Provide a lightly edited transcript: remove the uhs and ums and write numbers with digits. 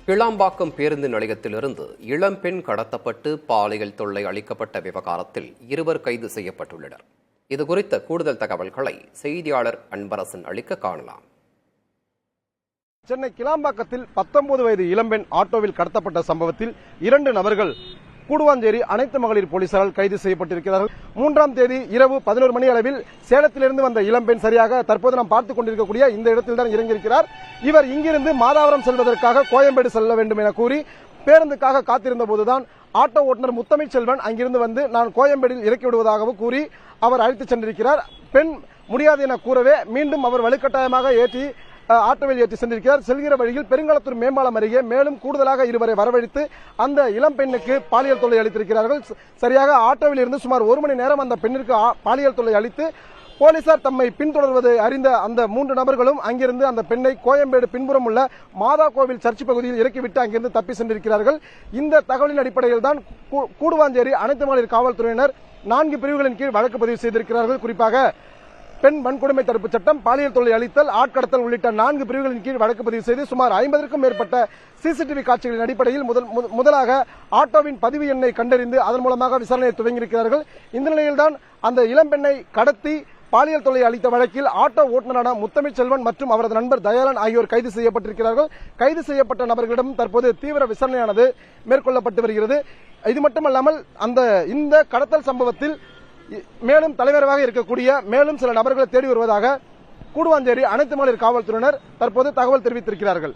கிளாம்பாக்கம் பேருந்து நிலையத்திலிருந்து இளம்பெண் கடத்தப்பட்டு பாலியல் தொல்லை அளிக்கப்பட்ட விவகாரத்தில் 2 கைது செய்யப்பட்டுள்ளனர். இதுகுறித்த கூடுதல் தகவல்களை செய்தியாளர் அன்பரசன் அளிக்க காணலாம். சென்னை கிளாம்பாக்கத்தில் 19 வயது இளம்பெண் ஆட்டோவில் கடத்தப்பட்ட சம்பவத்தில் 2 நபர்கள் கூடுவாஞ்சேரி அனைத்து மகளிர் போலீசாரால் கைது செய்யப்பட்டிருக்கிறார்கள். 3ஆம் தேதி இரவு 11 மணி அளவில் சேலத்திலிருந்து வந்த இளம்பெண் சரியாக தற்போது நாம் பார்த்துக் கொண்டிருக்கக்கூடிய இந்த இடத்தில் தான் இறங்கியிருக்கிறார். இவர் இங்கிருந்து மாதாவரம் செல்வதற்காக கோயம்பேடு செல்ல வேண்டும் என கூறி பேருந்துக்காக காத்திருந்த போதுதான் ஆட்டோ ஓட்டுநர் முத்தமிழ்ச்செல்வன் அங்கிருந்து வந்து நான் கோயம்பேடில் இறக்கி விடுவதாகவும் கூறி அவர் அழைத்துச் சென்றிருக்கிறார். பெண் முடியாது என கூறவே மீண்டும் அவர் வலுக்கட்டாயமாக ஏற்றி ஆட்டோவில் ஏற்றி சென்றிருக்கிறார். செல்கிற வழியில் பெருங்களத்தூர் மேம்பாலம் அருகே மேலும் கூடுதலாக 2 வரவழைத்து அந்த இளம் பெண்ணுக்கு பாலியல் தொல்லை அளித்திருக்கிறார்கள். சரியாக ஆட்டோவில் இருந்து சுமார் 1 மணி நேரம் அந்த பெண்ணிற்கு பாலியல் தொல்லை அளித்து போலீசார் தம்மை பின்தொடர்வதை அறிந்த அந்த 3 நபர்களும் அங்கிருந்து அந்த பெண்ணை கோயம்பேடு பின்புறம் உள்ள மாதா கோவில் சர்ச் பகுதியில் இறக்கிவிட்டு அங்கிருந்து தப்பி சென்றிருக்கிறார்கள். இந்த தகவலின் அடிப்படையில் தான் கூடுவாஞ்சேரி அனைத்து மகளிர் காவல்துறையினர் 4 பிரிவுகளின் கீழ் வழக்கு பதிவு செய்திருக்கிறார்கள். குறிப்பாக பெண் வன்கொடுமை தடுப்பு சட்டம், பாலியல் தொல்லை அளித்தல், ஆட்கடத்தல் உள்ளிட்ட 4 பிரிவுகளின் கீழ் வழக்கு பதிவு செய்து சுமார் 50க்கும் மேற்பட்ட சிசிடிவி காட்சிகளின் அடிப்படையில் முதலாக ஆட்டோவின் பதிவு எண்ணை கண்டறிந்து அதன் மூலமாக விசாரணையை துவங்கியிருக்கிறார்கள். இந்த நிலையில்தான் அந்த இளம்பெண்ணை கடத்தி பாலியல் தொல்லை அளித்த வழக்கில் ஆட்டோ ஓட்டுநரான முத்தமிழ்ச்செல்வன் மற்றும் அவரது நண்பர் தயாளன் ஆகியோர் கைது செய்யப்பட்டிருக்கிறார்கள். கைது செய்யப்பட்ட நபர்களிடம் தற்போது தீவிர விசாரணையானது மேற்கொள்ளப்பட்டு வருகிறது. இது மட்டுமல்லாமல் இந்த கடத்தல் சம்பவத்தில் மேலும் தலைவராக இருக்கக்கூடிய மேலும் சில நபர்களை தேடி வருவதாக கூடுவாஞ்சேரி அனைத்து மகளிர் காவல்துறையினர் தற்போது தகவல் தெரிவித்திருக்கிறார்கள்.